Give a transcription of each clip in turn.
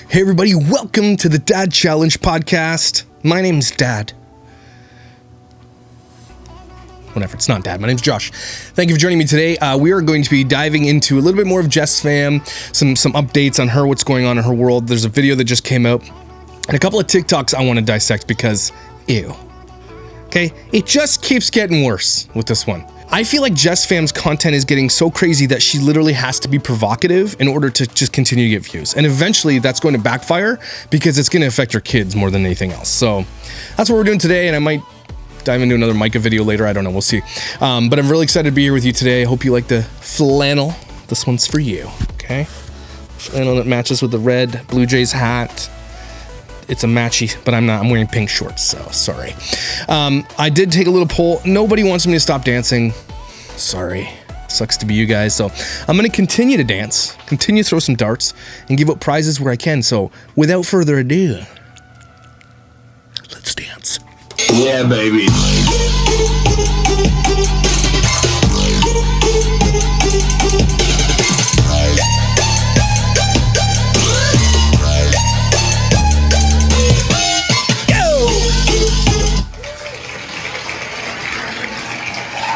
Hey everybody, welcome to the Dad Challenge podcast. My name's Dad. Whatever, it's not Dad. My name's Josh. Thank you for joining me today. We are going to be diving into a little bit more of JesssFam, some updates on her, what's going on in her world. There's a video that just came out, and a couple of TikToks I want to dissect because, ew. Okay, it just keeps getting worse with this one. I feel like JesssFam's content is getting so crazy that she literally has to be provocative in order to just continue to get views. And eventually that's going to backfire because it's going to affect her kids more than anything else. So that's what we're doing today, and I might dive into another Micah video later. I don't know, we'll see. But I'm really excited to be here with you today. I hope you like the flannel. This one's for you, okay? Flannel that matches with the red Blue Jays hat. It's a matchy, but I'm wearing pink shorts, so sorry. I did take a little poll. Nobody wants me to stop dancing. Sorry. Sucks to be you guys. So I'm going to continue to dance, continue to throw some darts, and give out prizes where I can. So without further ado, let's dance. Yeah, baby.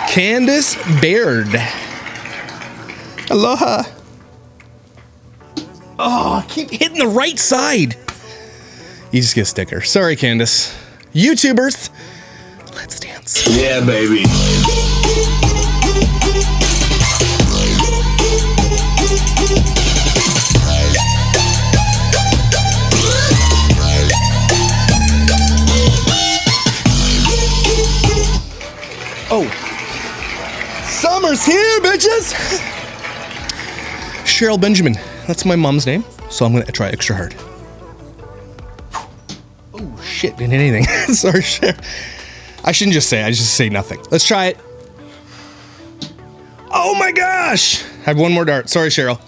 Candace Baird. Aloha. Oh, I keep hitting the right side. You just get a sticker. Sorry, Candace. YouTubers, let's dance. Yeah, baby. Oh. Summer's here, bitches! Cheryl Benjamin. That's my mom's name, so I'm gonna try extra hard. Oh shit, didn't hit anything. Sorry, Cheryl. I shouldn't just say, I just say nothing. Let's try it. Oh my gosh! I have one more dart. Sorry, Cheryl.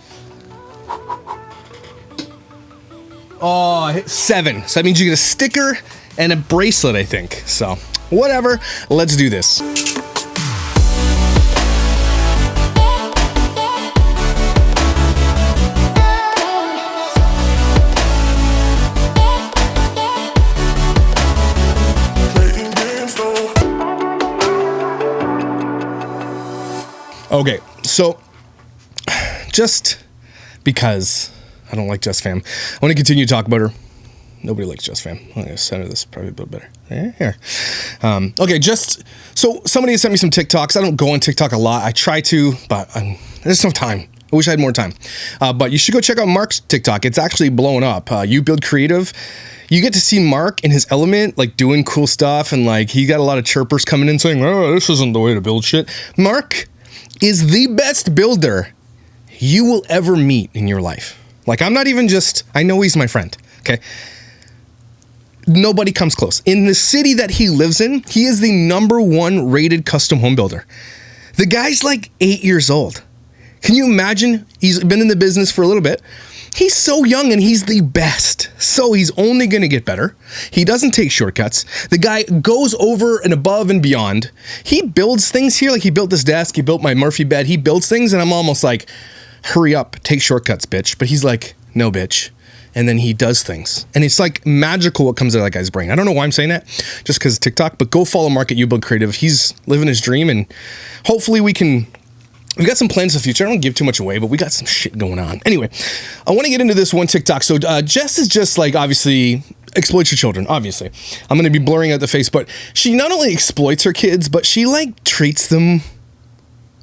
Oh, I hit 7. So that means you get a sticker and a bracelet, I think. So, whatever. Let's do this. Okay, so just because I don't like JesssFam, I want to continue to talk about her. Nobody likes JesssFam. I'm going to center this probably a bit better. Here. Okay, so somebody sent me some TikToks. I don't go on TikTok a lot. I try to, but there's no time. I wish I had more time. But you should go check out Mark's TikTok. It's actually blowing up. You Build Creative. You get to see Mark in his element, like doing cool stuff, and like he got a lot of chirpers coming in saying, "Oh, this isn't the way to build shit." Mark is the best builder you will ever meet in your life. Like, I'm not even just, I know he's my friend, okay? Nobody comes close. In the city that he lives in, he is the #1 rated custom home builder. The guy's like 8 years old. Can you imagine? He's been in the business for a little bit. He's so young and he's the best. So he's only going to get better. He doesn't take shortcuts. The guy goes over and above and beyond. He builds things here. Like he built this desk. He built my Murphy bed. He builds things and I'm almost like, hurry up, take shortcuts, bitch. But he's like, no, bitch. And then he does things. And it's like magical what comes out of that guy's brain. I don't know why I'm saying that, just because of TikTok. But go follow Mark at You Build Creative. He's living his dream and hopefully we've got some plans for the future. I don't give too much away, but we got some shit going on. Anyway, I want to get into this one TikTok. So Jess is just like, obviously, exploits your children, obviously. I'm going to be blurring out the face, but she not only exploits her kids, but she like treats them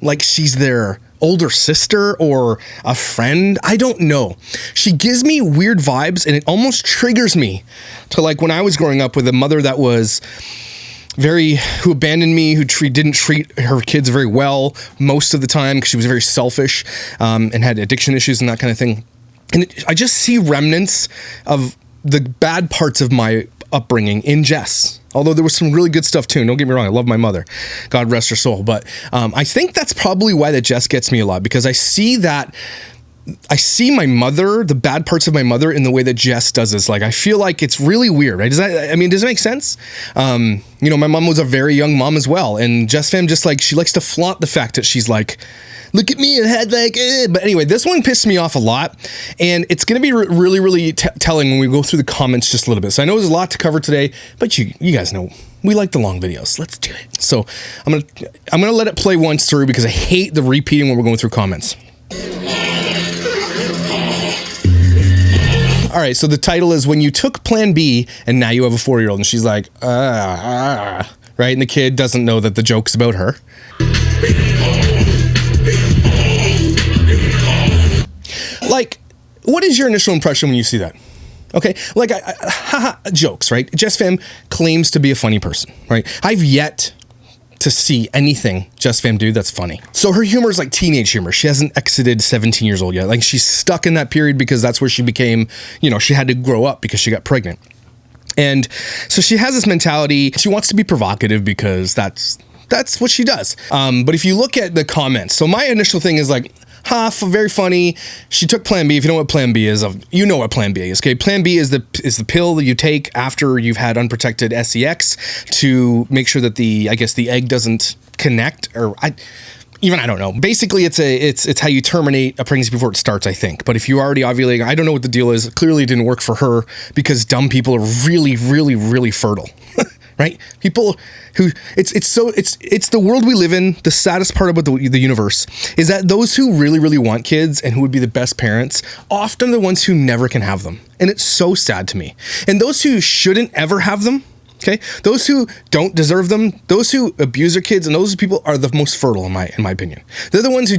like she's their older sister or a friend. I don't know. She gives me weird vibes and it almost triggers me to like when I was growing up with a mother that was who abandoned me, who didn't treat her kids very well most of the time because she was very selfish and had addiction issues and that kind of thing. And I just see remnants of the bad parts of my upbringing in Jess. Although there was some really good stuff too. Don't get me wrong. I love my mother. God rest her soul. But I think that's probably why that Jess gets me a lot, because I see that I see my mother, the bad parts of my mother in the way that Jess does this. Like, I feel like it's really weird, right? Does it make sense? You know, my mom was a very young mom as well. And JesssFam just like, she likes to flaunt the fact that she's like, look at me and had like, But anyway, this one pissed me off a lot. And it's going to be really, really telling when we go through the comments just a little bit. So I know there's a lot to cover today, but you guys know we like the long videos. Let's do it. So I'm gonna let it play once through because I hate the repeating when we're going through comments. All right, so the title is When You Took Plan B and Now You Have a 4-year-old. And she's like, right? And the kid doesn't know that the joke's about her. Like, what is your initial impression when you see that? Okay, like, jokes, right? JesssFam claims to be a funny person, right? I've yet to see anything JesssFam do that's funny. So her humor is like teenage humor. She hasn't exited 17 years old yet. Like, she's stuck in that period because that's where she became, you know, she had to grow up because she got pregnant. And so she has this mentality. She wants to be provocative because that's what she does. But if you look at the comments, so my initial thing is like, very funny. She took Plan B. If you know what Plan B is, you know what Plan B is. Okay, Plan B is the pill that you take after you've had unprotected sex to make sure that the egg doesn't connect, or I don't know. Basically, it's how you terminate a pregnancy before it starts, I think. But if you already ovulating, I don't know what the deal is. Clearly, it didn't work for her because dumb people are really, really, really fertile. Right? People who it's the world we live in. The saddest part about the universe is that those who really, really want kids and who would be the best parents often are the ones who never can have them. And it's so sad to me. And those who shouldn't ever have them, okay, those who don't deserve them, those who abuse their kids, and those people are the most fertile in my opinion. They're the ones who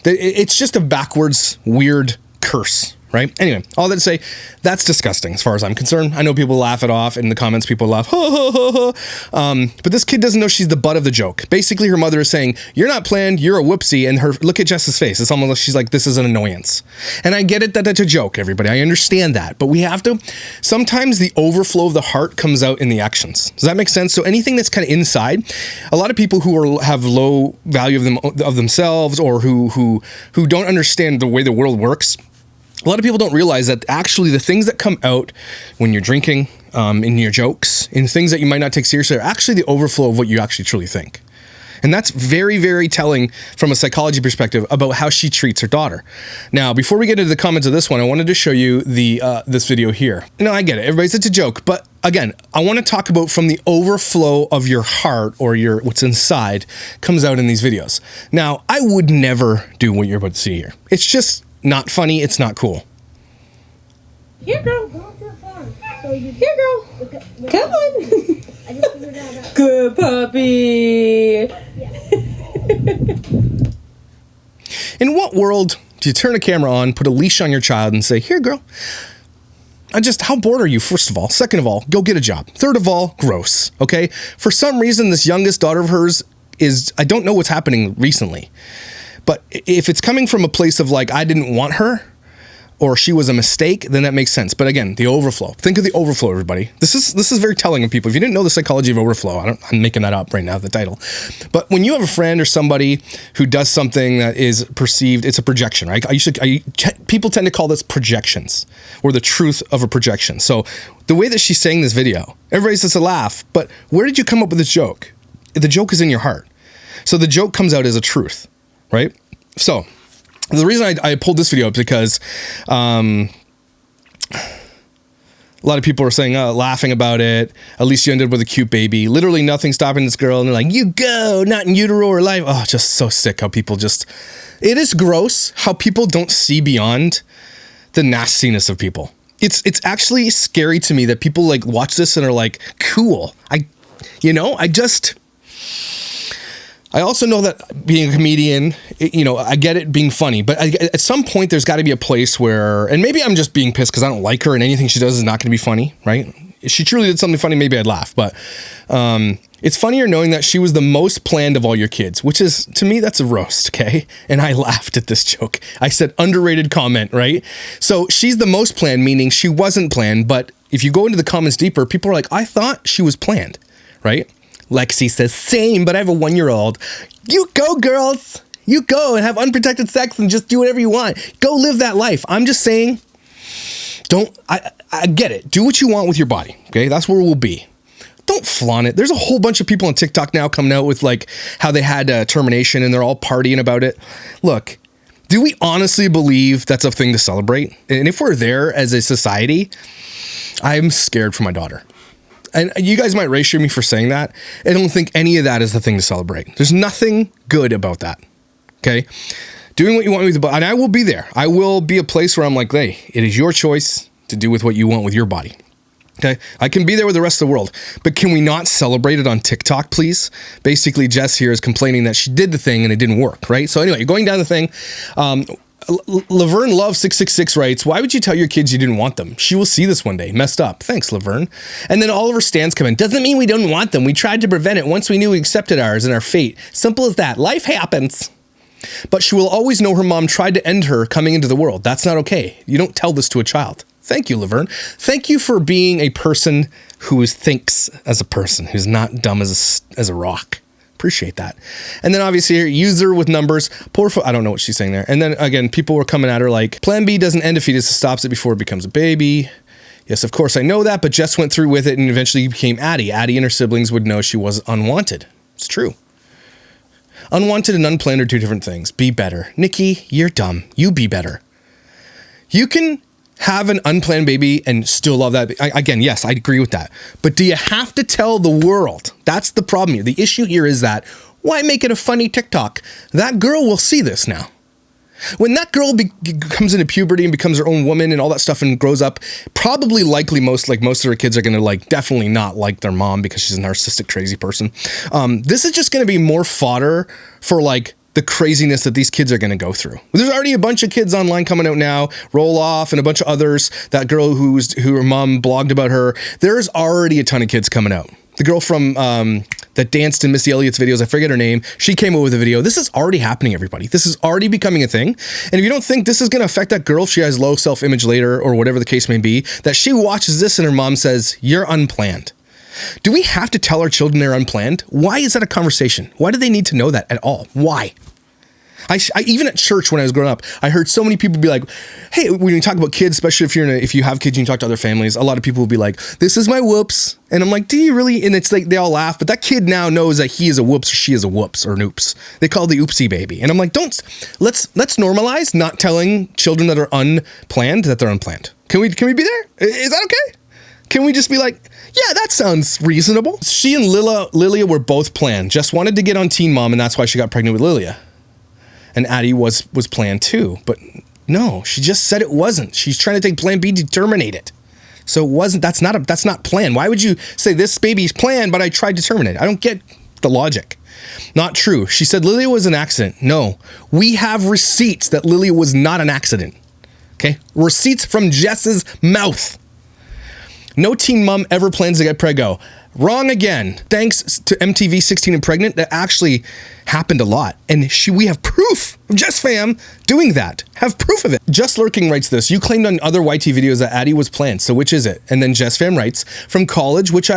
it's just a backwards, weird curse. Right? Anyway, all that to say, that's disgusting as far as I'm concerned. I know people laugh it off in the comments. People laugh, ha, ha, ha, ha. But this kid doesn't know she's the butt of the joke. Basically, her mother is saying, you're not planned, you're a whoopsie. And look at Jess's face. It's almost like she's like, this is an annoyance. And I get it that that's a joke, everybody. I understand that. But we have to, sometimes the overflow of the heart comes out in the actions. Does that make sense? So anything that's kind of inside, a lot of people who have low value of themselves, or who don't understand the way the world works, a lot of people don't realize that actually the things that come out when you're drinking, in your jokes, in things that you might not take seriously, are actually the overflow of what you actually truly think. And that's very, very telling from a psychology perspective about how she treats her daughter. Now, before we get into the comments of this one, I wanted to show you this video here. No, I get it. Everybody says it's a joke. But again, I want to talk about from the overflow of your heart, or what's inside comes out in these videos. Now, I would never do what you're about to see here. It's just not funny. It's not cool. Here, girl. Here, girl. Come on. Good puppy. In what world do you turn a camera on, put a leash on your child, and say, here, girl? How bored are you, first of all? Second of all, go get a job. Third of all, gross. Okay? For some reason, this youngest daughter of hers I don't know what's happening recently. But if it's coming from a place of like, I didn't want her, or she was a mistake, then that makes sense. But again, the overflow. Think of the overflow, everybody. This is very telling of people. If you didn't know the psychology of overflow, I'm making that up right now, the title. But when you have a friend or somebody who does something that is perceived, it's a projection, right? People tend to call this projections, or the truth of a projection. So the way that she's saying this video, everybody says a laugh, but where did you come up with this joke? The joke is in your heart. So the joke comes out as a truth. Right? So the reason I pulled this video up is because a lot of people are saying, laughing about it. At least you ended with a cute baby. Literally nothing stopping this girl. And they're like, you go, not in utero or life. Oh, just so sick how people it is gross how people don't see beyond the nastiness of people. It's actually scary to me that people like watch this and are like, cool. I also know that being a comedian, I get it being funny, but at some point there's got to be a place where, and maybe I'm just being pissed because I don't like her and anything she does is not going to be funny, right? If she truly did something funny, maybe I'd laugh, but it's funnier knowing that she was the most planned of all your kids, which is, to me, that's a roast, okay? And I laughed at this joke. I said underrated comment, right? So she's the most planned, meaning she wasn't planned, but if you go into the comments deeper, people are like, I thought she was planned, right? Lexi says, same, but I have a 1-year-old. You go, girls. You go and have unprotected sex and just do whatever you want. Go live that life. I'm just saying, I get it. Do what you want with your body, okay? That's where we'll be. Don't flaunt it. There's a whole bunch of people on TikTok now coming out with like how they had termination and they're all partying about it. Look, do we honestly believe that's a thing to celebrate? And if we're there as a society, I'm scared for my daughter. And you guys might ratio me for saying that. I don't think any of that is the thing to celebrate. There's nothing good about that. Okay? Doing what you want with the body. And I will be there. I will be a place where I'm like, hey, it is your choice to do with what you want with your body. Okay, I can be there with the rest of the world, but can we not celebrate it on TikTok, please? Basically, Jess here is complaining that she did the thing and it didn't work, right? So anyway, going down the thing, Laverne Love 666 writes, why would you tell your kids you didn't want them? She will see this one day. Messed up. Thanks, Laverne. And then Oliver Stans come in. Doesn't mean we don't want them. We tried to prevent it once we knew we accepted ours and our fate. Simple as that. Life happens. But she will always know her mom tried to end her coming into the world. That's not okay. You don't tell this to a child. Thank you, Laverne. Thank you for being a person who thinks as a person, who's not dumb as a rock. Appreciate that. And then obviously here, user with numbers, I don't know what she's saying there. And then again, people were coming at her like, Plan B doesn't end a fetus, it stops it before it becomes a baby. Yes, of course I know that, but Jess went through with it and eventually became Addie. Addie and her siblings would know she was unwanted. It's true. Unwanted and unplanned are two different things. Be better. Nikki, you're dumb. You be better. You can have an unplanned baby and still love that. Again, yes, I agree with that. But do you have to tell the world? That's the problem here. The issue here is that, why make it a funny TikTok? That girl will see this now. When that girl comes into puberty and becomes her own woman and all that stuff and grows up, probably likely most of her kids are going to like definitely not like their mom because she's a narcissistic, crazy person. This is just going to be more fodder for like the craziness that these kids are going to go through. There's already a bunch of kids online coming out now, Roll Off and a bunch of others. That girl who her mom blogged about her. There's already a ton of kids coming out. The girl from that danced in Missy Elliott's videos, I forget her name. She came out with a video. This is already happening, everybody. This is already becoming a thing. And if you don't think this is going to affect that girl if she has low self-image later or whatever the case may be, that she watches this and her mom says, you're unplanned. Do we have to tell our children they're unplanned? Why is that a conversation? Why do they need to know that at all? Why? I even at church when I was growing up, I heard so many people be like, hey, when you talk about kids, especially if you have kids and you talk to other families, a lot of people will be like, this is my whoops. And I'm like, do you really? And it's like, they all laugh, but that kid now knows that he is a whoops or she is a whoops or an oops. They call it the oopsie baby. And I'm like, let's normalize not telling children that are unplanned that they're unplanned. Can we be there? Is that okay? Can we just be like, yeah, that sounds reasonable. She and Lilia were both planned. Just wanted to get on Teen Mom and that's why she got pregnant with Lilia. And Addie was planned too, but no, she just said it wasn't. She's trying to take Plan B to terminate it. So it wasn't, that's not planned. Why would you say this baby's planned, but I tried to terminate it? I don't get the logic. Not true. She said Lilia was an accident. No, we have receipts that Lilia was not an accident. Okay. Receipts from Jess's mouth. No teen mom ever plans to get preggo. Wrong again. Thanks to MTV 16 and Pregnant, that actually happened a lot. And we have proof of JesssFam doing that. Have proof of it. Just Lurking writes this. You claimed on other YT videos that Addie was planned. So which is it? And then JesssFam writes, from college, which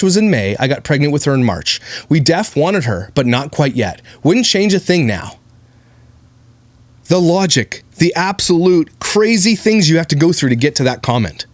was in May, I got pregnant with her in March. We wanted her, but not quite yet. Wouldn't change a thing now. The logic, the absolute crazy things you have to go through to get to that comment.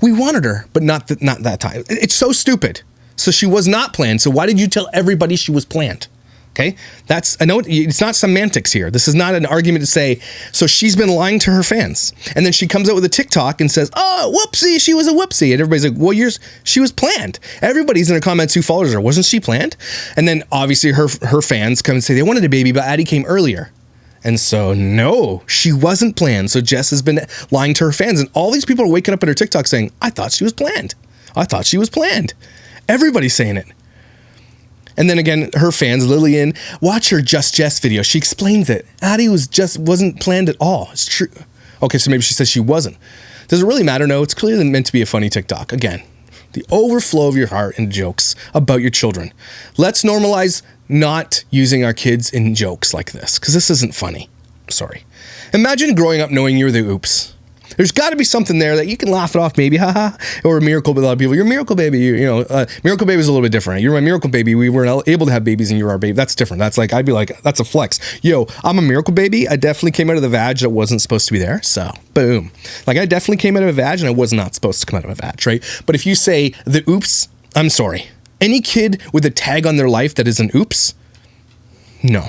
We wanted her, but not that time. It's so stupid. So she was not planned. So why did you tell everybody she was planned? Okay, I know it's not semantics here. This is not an argument to say, so she's been lying to her fans. And then she comes out with a TikTok and says, oh, whoopsie, she was a whoopsie. And everybody's like, well, she was planned. Everybody's in the comments who follows her. Wasn't she planned? And then obviously her fans come and say they wanted a baby, but Addie came earlier. And so, no, she wasn't planned. So Jess has been lying to her fans. And all these people are waking up in her TikTok saying, I thought she was planned. I thought she was planned. Everybody's saying it. And then again, her fans, Lillian, watch her Just Jess video. She explains it. Addie wasn't planned at all. It's true. Okay, so maybe she says she wasn't. Does it really matter? No, it's clearly meant to be a funny TikTok. Again, the overflow of your heart and jokes about your children. Let's normalize not using our kids in jokes like this, because this isn't funny. Sorry. Imagine growing up knowing you're the oops. There's got to be something there that you can laugh it off, maybe, haha, or a miracle. With a lot of people, you're a miracle baby. Miracle baby is a little bit different. You're my miracle baby. We weren't able to have babies, and you're our baby. That's different. That's like, I'd be like, that's a flex. Yo, I'm a miracle baby. I definitely came out of the vag that wasn't supposed to be there. So, boom. Like, I definitely came out of a vag, and I was not supposed to come out of a vag, right? But if you say the oops, I'm sorry. Any kid with a tag on their life that is an oops, no.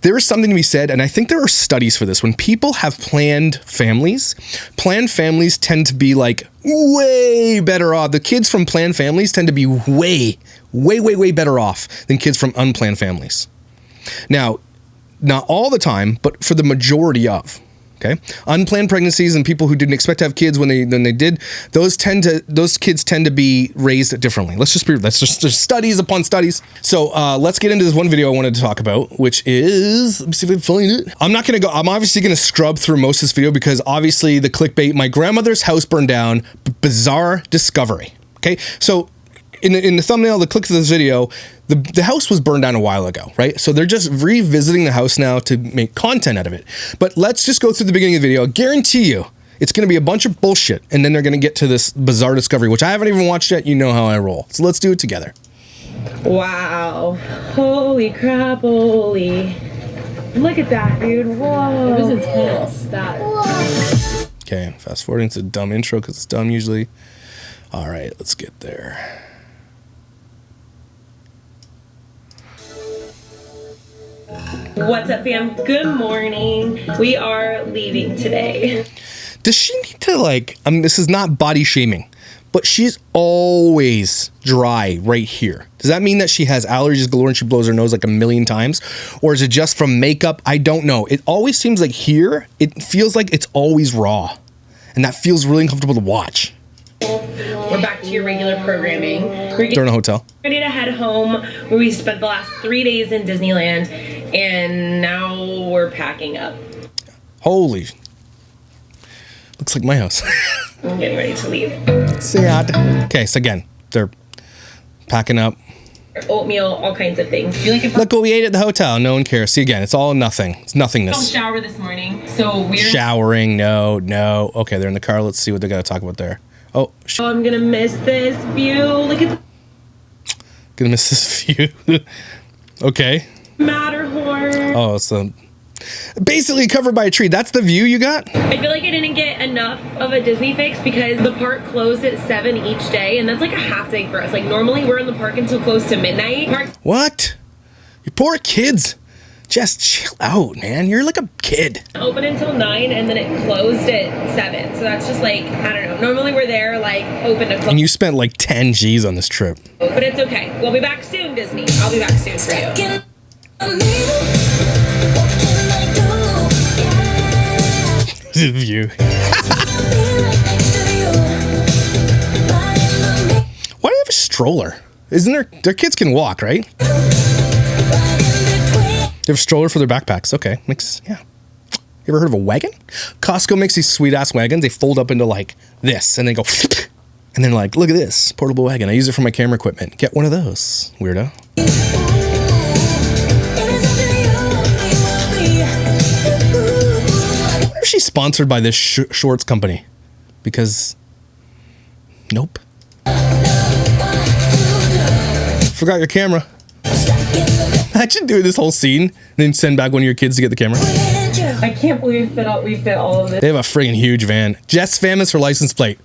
There is something to be said, and I think there are studies for this. When people have planned families tend to be like way better off. The kids from planned families tend to be way better off than kids from unplanned families. Now, not all the time, but for the majority of. Okay, unplanned pregnancies and people who didn't expect to have kids when they did, those kids tend to be raised differently. Let's just studies upon studies. So let's get into this one video I wanted to talk about, which is, let me see if I can find it. I'm obviously gonna scrub through most of this video because obviously the clickbait, my grandmother's house burned down, bizarre discovery. Okay, so in the thumbnail, the click of this video, the house was burned down a while ago, right? So they're just revisiting the house now to make content out of it. But let's just go through the beginning of the video. I guarantee you, it's going to be a bunch of bullshit, and then they're going to get to this bizarre discovery, which I haven't even watched yet. You know how I roll. So let's do it together. Wow. Holy crap, holy. Look at that, dude. Whoa. It was intense. That. Okay, fast forwarding to a dumb intro because it's dumb usually. All right, let's get there. What's up, fam? Good morning. We are leaving today. Does she need to, like, this is not body shaming, but she's always dry right here. Does that mean that she has allergies galore and she blows her nose like a million times? Or is it just from makeup? I don't know. It always seems like here, it feels like it's always raw. And that feels really uncomfortable to watch. We're back to your regular programming. We're They're in a hotel. Ready to head home, where we spent the last 3 days in Disneyland, and now we're packing up. Holy. Looks like my house. I'm getting ready to leave. Sad. Okay, so again, they're packing up. Oatmeal, all kinds of things. Look what we ate at the hotel. No one cares. See, again, it's all nothing. It's nothingness. Don't shower this morning, so we're showering. No. Okay, they're in the car. Let's see what they got to talk about there. Oh, I'm gonna miss this view. Look at gonna miss this view. Okay. Matterhorn. Oh, it's basically covered by a tree. That's the view you got? I feel like I didn't get enough of a Disney fix because the park closed at 7 each day, and that's like a half day for us. Like, normally we're in the park until close to midnight. What? You poor kids. Just chill out, man. You're like a kid. Open until 9, and then it closed at 7. So that's just like, I don't know. Normally we're there like open to close. And you spent like 10 G's on this trip. But it's okay. We'll be back soon, Disney. I'll be back soon for you. View. Why do you have a stroller? Isn't there? Their kids can walk, right? They have a stroller for their backpacks. Okay, yeah. You ever heard of a wagon? Costco makes these sweet ass wagons. They fold up into like this, and they go, and then like, look at this portable wagon. I use it for my camera equipment. Get one of those, weirdo. I wonder if she's sponsored by this shorts company, because nope. Forgot your camera. Imagine doing this whole scene and then send back one of your kids to get the camera. I can't believe that we fit all of this. They have a friggin' huge van. JesssFam is her license plate.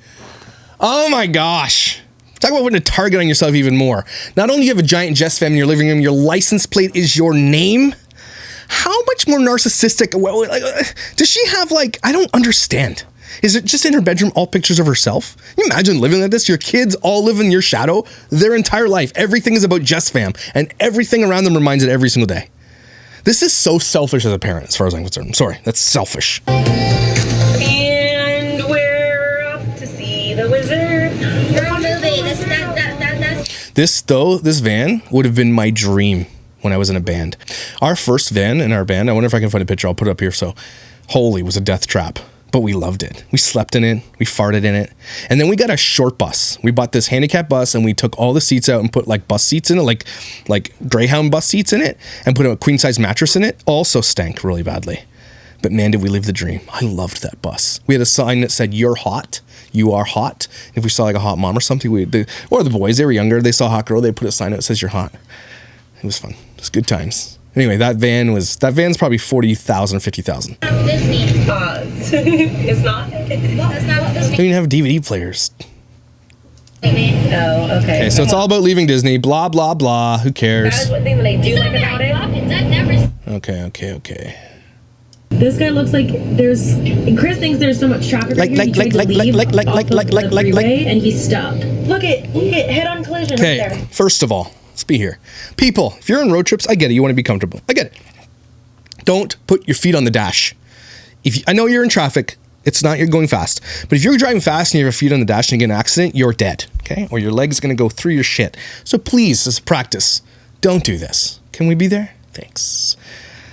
Oh my gosh. Talk about putting a target on yourself even more. Not only do you have a giant JesssFam in your living room, your license plate is your name. How much more narcissistic? Does she have like, I don't understand. Is it just in her bedroom, all pictures of herself? Can you imagine living like this? Your kids all live in your shadow their entire life. Everything is about JesssFam, and everything around them reminds it every single day. This is so selfish as a parent, as far as I'm concerned. I'm sorry, that's selfish. And we're off to see the wizard. This van would have been my dream when I was in a band. Our first van in our band, I wonder if I can find a picture, I'll put it up here. So, holy, was a death trap. But we loved it. We slept in it. We farted in it. And then we got a short bus. We bought this handicap bus, and we took all the seats out and put like bus seats in it, like Greyhound bus seats in it, and put a queen size mattress in it. Also stank really badly. But man, did we live the dream. I loved that bus. We had a sign that said, "You're hot. You are hot." If we saw like a hot mom or something, or the boys, they were younger, they saw a hot girl, they put a sign that says, "You're hot." It was fun. It was good times. Anyway, that van's probably 40,000, 50,000. Disney. It's not. That's not what They Disney. don't even have DVD players. Oh, okay. Okay, so it's all about leaving Disney. Blah, blah, blah. Who That is cares? one thing that I do like about it. I've never. Okay. This guy looks like there's. Chris thinks there's so much traffic right here. He tried to leave off of the freeway, and he's stuck. Look at head-on collision right Okay, there. first of all, let's be here. People, if you're on road trips, I get it. You want to be comfortable. I get it. Don't put your feet on the dash. I know you're in traffic. It's not you're going fast. But if you're driving fast and you have your feet on the dash and you get in an accident, you're dead. Okay? Or your leg's going to go through your shit. So please, as a practice, don't do this. Can we be there? Thanks.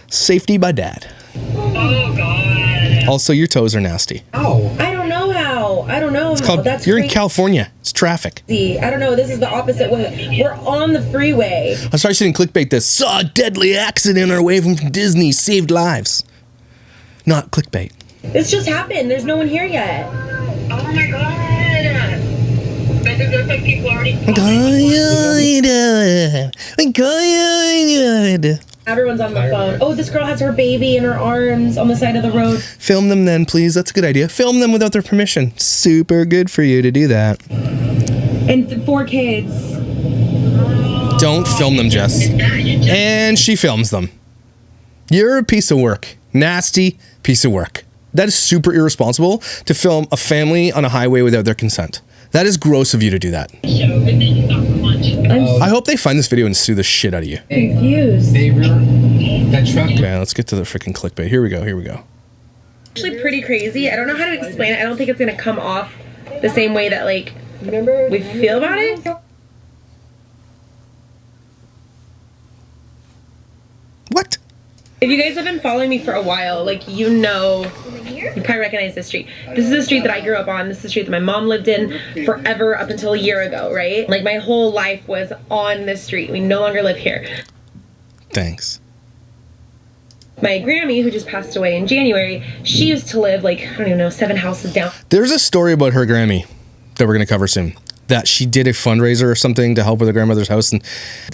Safety by dad. Oh, God. Also, your toes are nasty. Oh. I don't know how. It's called, you're in California. It's traffic. I don't know. This is the opposite way. We're on the freeway. I'm sorry, I shouldn't clickbait this. Saw a deadly accident on our way from Disney. Saved lives. Not clickbait. This just happened. There's no one here yet. Oh my god! I think there's like people already. Everyone's on the phone. Oh, this girl has her baby in her arms on the side of the road. Film them then, please. That's a good idea. Film them without their permission. Super good for you to do that. And 4 kids. Don't film them, Jess. And she films them. You're a piece of work. Nasty piece of work. That is super irresponsible to film a family on a highway without their consent. That is gross of you to do that. I'm I hope they find this video and sue the shit out of you. confused. That truck. Okay, let's get to the freaking clickbait. Here we go. Actually pretty crazy. I don't know how to explain it. I don't think it's gonna come off the same way that like we feel about it. What? If you guys have been following me for a while, like you probably recognize this street. This is the street that I grew up on. This is the street that my mom lived in forever up until a year ago, right? Like my whole life was on this street. We no longer live here. Thanks. My Grammy, who just passed away in January, she used to live like, I don't even know, 7 houses down. There's a story about her Grammy that we're going to cover soon. That she did a fundraiser or something to help with her grandmother's house. And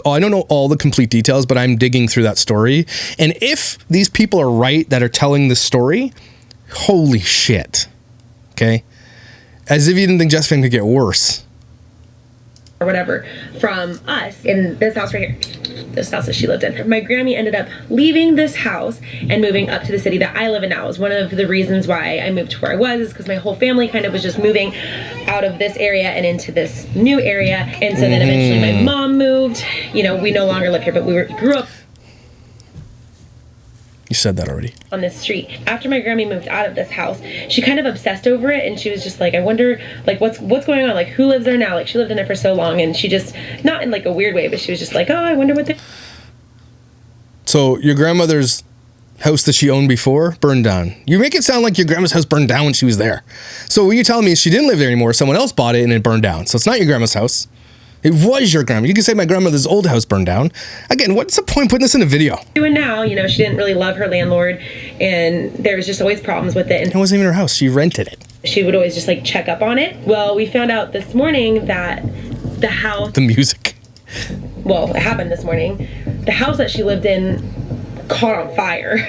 I don't know all the complete details, but I'm digging through that story. And if these people are right that are telling the story, holy shit. Okay? As if you didn't think JesssFam could get worse. Or whatever from us in this house right here. This house that she lived in. My Grammy ended up leaving this house and moving up to the city that I live in now. It was one of the reasons why I moved to where I was, is because my whole family kind of was just moving out of this area and into this new area. And so then eventually my mom moved. You know, we no longer live here, but we grew up. You said that already. On this street. After my Grammy moved out of this house, she kind of obsessed over it, and she was just like, I wonder, like, what's going on? Like, who lives there now? Like, she lived in it for so long, and she just, not in like a weird way, but she was just like, oh, I wonder what they. So your grandmother's house that she owned before burned down. You make it sound like your grandma's house burned down when she was there. So what you're telling me is she didn't live there anymore. Someone else bought it and it burned down. So it's not your grandma's house. It was your grandma. You can say my grandmother's old house burned down. Again, what's the point putting this in a video? Doing now, you know, she didn't really love her landlord, and there was just always problems with it. It wasn't even her house. She rented it. She would always just like check up on it. Well, we found out this morning that the house. The music. Well, it happened this morning. The house that she lived in caught on fire.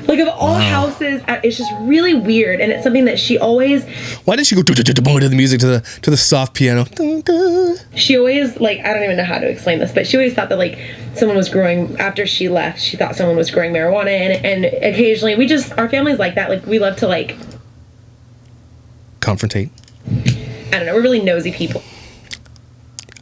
Like, of all houses, it's just really weird, and it's something that she always. Why did she go to the music to the soft piano? She always, like, I don't even know how to explain this, but she always thought that, like, someone was growing, after she left, she thought someone was growing marijuana, and occasionally, our family's like that, like, we love to, like. Confrontate. I don't know, we're really nosy people.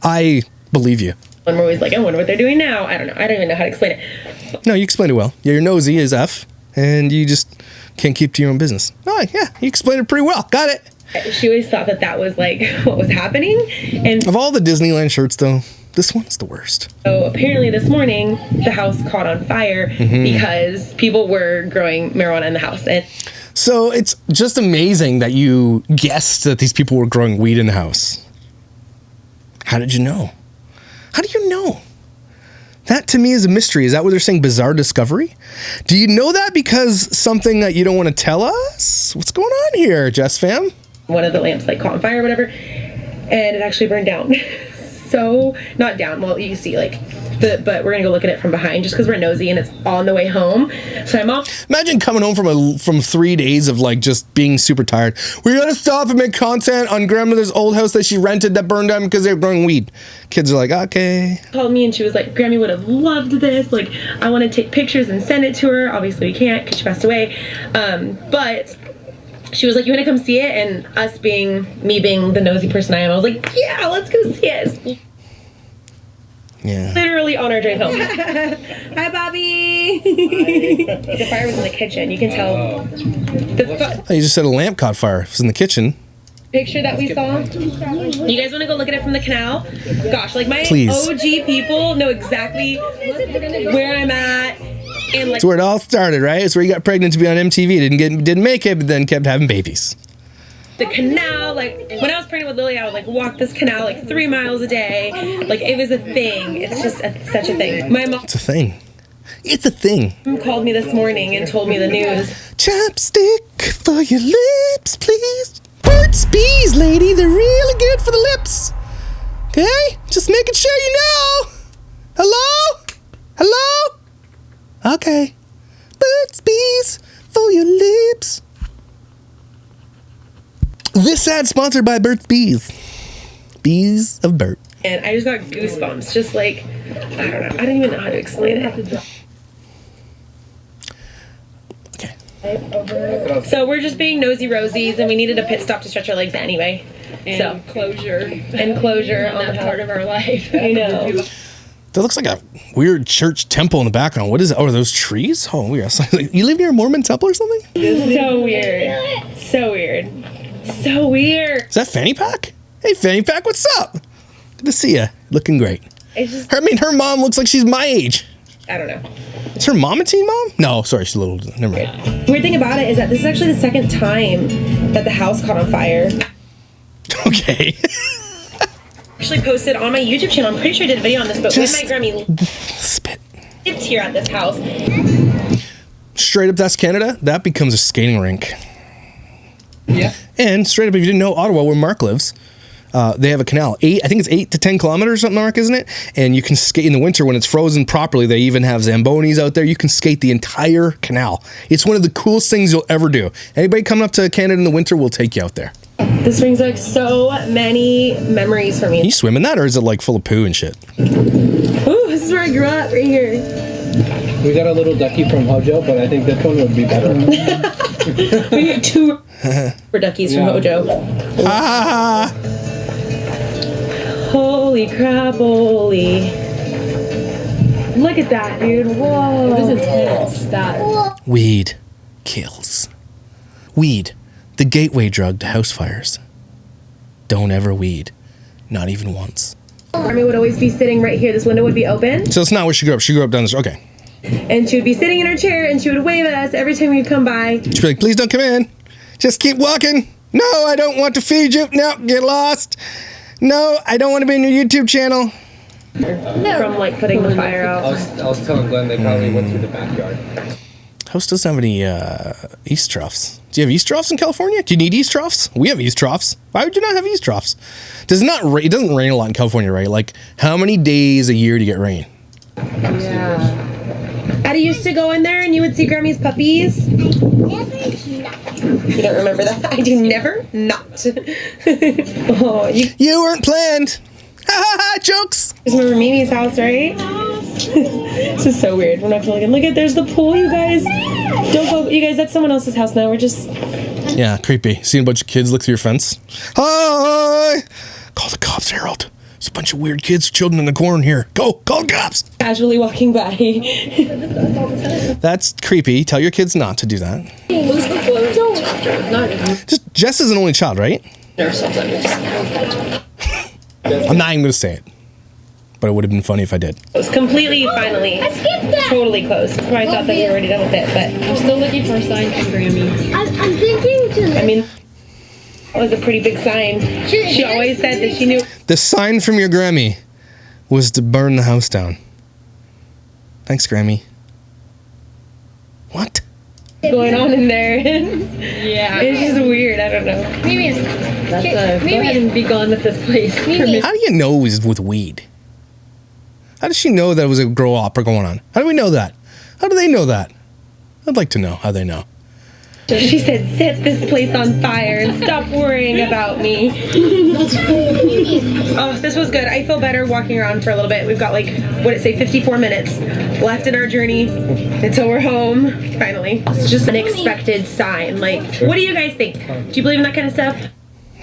I believe you. And we're always like, I wonder what they're doing now. I don't know, I don't even know how to explain it. No, you explained it well. Yeah, you're nosy as F, and you just can't keep to your own business. Oh, yeah, you explained it pretty well. Got it. She always thought that was, like, what was happening, and. Of all the Disneyland shirts, though, this one's the worst. So apparently this morning, the house caught on fire because people were growing marijuana in the house. And so it's just amazing that you guessed that these people were growing weed in the house. How did you know? How do you know? That to me is a mystery. Is that what they're saying? Bizarre discovery? Do you know that because something that you don't want to tell us? What's going on here, JesssFam? One of the lamps like caught on fire or whatever, and it actually burned down. So, not down, well, you see like, but we're gonna go look at it from behind just because we're nosy and it's on the way home. So my mom... Imagine coming home from 3 days of like just being super tired. We gotta stop and make content on grandmother's old house that she rented that burned down because they were growing weed. Kids are like, okay. Called me and she was like, Grammy would have loved this. Like, I want to take pictures and send it to her. Obviously we can't because she passed away. But she was like, you want to come see it? And us being, me being the nosy person I am, I was like, yeah, let's go see it. Yeah. Literally on our drive home. Hi, Bobby. The fire was in the kitchen. You can tell. Oh, you just said a lamp caught fire. It was in the kitchen. Picture that we saw. You guys want to go look at it from the canal? Gosh, like my Please. OG people know exactly where I'm at. And like, It's where it all started, right? It's where you got pregnant to be on MTV. Didn't make it, but then kept having babies. the canal, like when I was pregnant with Lily, I would like walk this canal like 3 miles a day. Like it was a thing. It's just such a thing. My mom It's a thing. It's a thing. called me this morning and told me the news. Chapstick for your lips, please. Burt's Bees, lady. They're really good for the lips. Okay? Just making sure you know. Hello? Hello? Okay. Burt's Bees for your lips. This ad sponsored by Burt's Bees. Bees of Burt. And I just got goosebumps. Just like, I don't know. I don't even know how to explain it. Okay. So we're just being nosy rosies, and we needed a pit stop to stretch our legs anyway. And closure. And closure on That part of our life. I know. That looks like a weird church temple in the background. What is it? Oh, are those trees? Oh, weird. You live near a Mormon temple or something? So weird. So weird. So weird. Is that Fanny Pack? Hey, Fanny Pack, what's up? Good to see you. Looking great. It's just, Her mom looks like she's my age. I don't know. Is her mom a teen mom? No, sorry, she's a little. Never mind. Weird thing about it is that this is actually the second time that the house caught on fire. Okay. Actually posted on my YouTube channel. I'm pretty sure I did a video on this, but Just- when my Grammy Spit. lived here at this house, Straight up, that's Canada. That becomes a skating rink. Yeah. And straight up, if you didn't know, Ottawa, where Mark lives, they have a canal. I think it's 8 to 10 kilometers or something, Mark, isn't it? And you can skate in the winter when it's frozen properly. They even have Zambonis out there. You can skate the entire canal. It's one of the coolest things you'll ever do. Anybody coming up to Canada in the winter, we'll take you out there. this brings like so many memories for Can you me. swim in that, or is it like full of poo and shit? Ooh, this is where I grew up, right here. We got a little ducky from Hojo, but I think this one would be better. We need 2 for duckies from Yeah. Hojo. Ah! Holy crap, holy. Look at that, dude. Whoa. It was intense. That. Weed kills. Weed, the gateway drug to house fires. Don't ever weed. Not even once. Army would always be sitting right here. This window would be open, So it's not where she grew up. She grew up down this. Okay. and she would be sitting in her chair, and she would wave at us every time we'd come by. She'd be like, please don't come in. Just keep walking. No, I don't want to feed you. No, get lost. No, I don't want to be in your YouTube channel. From like putting the fire out. I was telling Glenn they probably went through the backyard. House doesn't have any east troughs. Do you have east troughs in California? Do you need east troughs? We have east troughs. Why would you not have east troughs? Does not it doesn't rain a lot in California, right? Like, how many days a year do you get rain? Yeah. Addie used to go in there, and you would see Grammy's puppies. You don't remember that? I do never not. Oh, you You weren't planned. Ha ha ha! Jokes. just remember Mimi's house, right? This is so weird. We're not looking. Look at there's the pool, you guys. Don't go, you guys. That's someone else's house now. We're just. Yeah, creepy. Seeing a bunch of kids look through your fence. Hi! Call the cops, Harold. There's a bunch of weird kids, children in the corner here. Go, call the cops. Casually walking by. That's creepy. Tell your kids not to do that. Not even. Just Jess is an only child, right? I'm not even gonna say it, but it would have been funny if I did. It was completely, finally, totally closed. I thought that we were already done with it, but I'm still looking for a sign from Grammy. I'm thinking to. I mean, that was a pretty big sign. She always said that she knew. The sign from your Grammy was to burn the house down. Thanks, Grammy. What? Going on in there. Yeah. It's just weird. I don't know. That's go ahead and be gone with this place. How do you know it was with weed? How does she know that it was a grow opera going on? How do we know that? How do they know that? I'd like to know how they know. She said, set this place on fire and stop worrying about me. Oh, this was good. I feel better walking around for a little bit. We've got like, what did it say, 54 minutes left in our journey until we're home, finally. It's just an unexpected sign. Like, what do you guys think? Do you believe in that kind of stuff?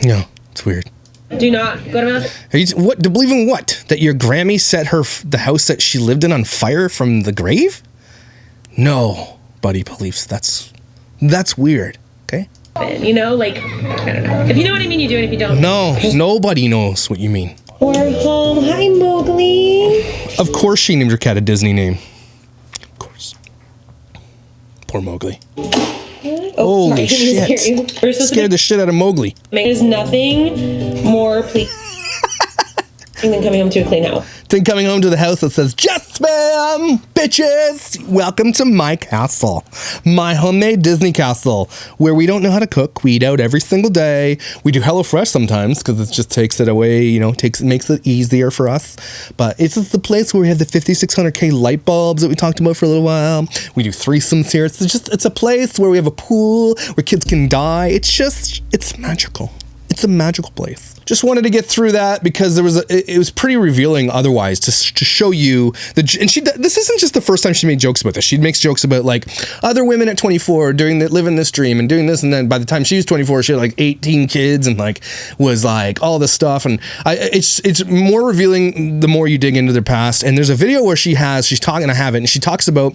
No, it's weird. Do not go to my... Are you, what? To believe in what? That your Grammy set the house that she lived in on fire from the grave? No, buddy believes that's weird. Okay. You know, like, I don't know. If you know what I mean, you do it. If you don't, No, nobody knows what you mean. We're home. Hi, Mowgli. Of course, she named her cat a Disney name. Of course. Poor Mowgli. Holy shit! Scared the shit out of Mowgli. There's nothing more pleasing than coming home to a clean house. Then coming home to the house that says, JesssFam, bitches, welcome to my castle. My homemade Disney castle, where we don't know how to cook. We eat out every single day. We do HelloFresh sometimes, because it just takes it away, you know, makes it easier for us. But it's just the place where we have the 5600K light bulbs that we talked about for a little while. We do threesomes here. It's a place where we have a pool, where kids can die. It's magical. It's a magical place. Just wanted to get through that because it was pretty revealing otherwise to show you this isn't just the first time she made jokes about this. She makes jokes about like other women at 24 living this dream and doing this, and then by the time she was 24 she had like 18 kids and like was like all this stuff, and it's more revealing the more you dig into their past. And there's a video where she's talking, I have it, and she talks about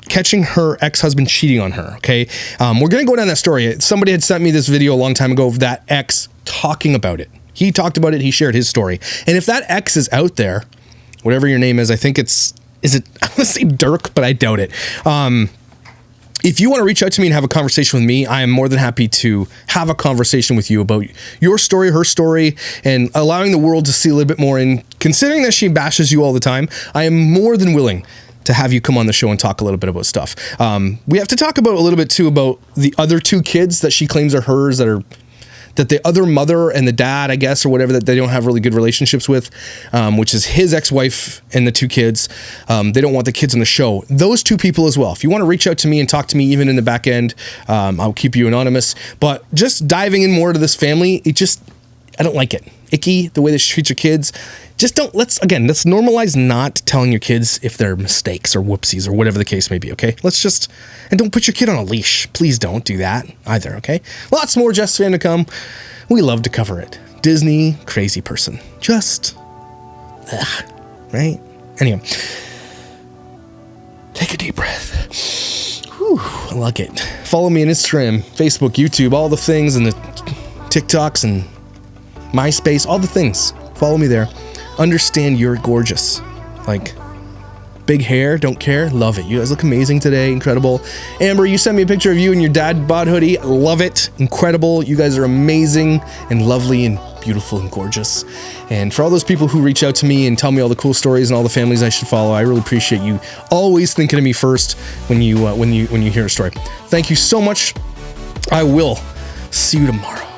catching her ex-husband cheating on her. Okay, we're gonna go down that story. Somebody had sent me this video a long time ago of that ex talking about it. He talked about it. He shared his story. And if that ex is out there, whatever your name is, I think is it? I want to say Dirk, but I doubt it. If you want to reach out to me and have a conversation with me, I am more than happy to have a conversation with you about your story, her story, and allowing the world to see a little bit more. And considering that she bashes you all the time, I am more than willing to have you come on the show and talk a little bit about stuff. We have to talk about a little bit too about the other two kids that she claims are hers, that the other mother and the dad, I guess, or whatever, that they don't have really good relationships with, which is his ex-wife and the two kids. They don't want the kids on the show. Those two people as well. If you want to reach out to me and talk to me even in the back end, I'll keep you anonymous. But just diving in more to this family, I don't like it. Icky, the way that she treats her kids. Just let's normalize not telling your kids if they're mistakes or whoopsies or whatever the case may be, okay? And don't put your kid on a leash. Please don't do that either, okay? Lots more JesssFam to come. We love to cover it. Disney, crazy person. Right? Anyway. Take a deep breath. Whew, I like it. Follow me on Instagram, Facebook, YouTube, all the things, and the TikToks and MySpace, all the things. Follow me there. Understand you're gorgeous. Like, big hair, don't care, love it. You guys look amazing today, incredible. Amber, you sent me a picture of you and your dad bod hoodie. Love it, incredible. You guys are amazing and lovely and beautiful and gorgeous. And for all those people who reach out to me and tell me all the cool stories and all the families I should follow, I really appreciate you always thinking of me first when you hear a story. Thank you so much. I will see you tomorrow.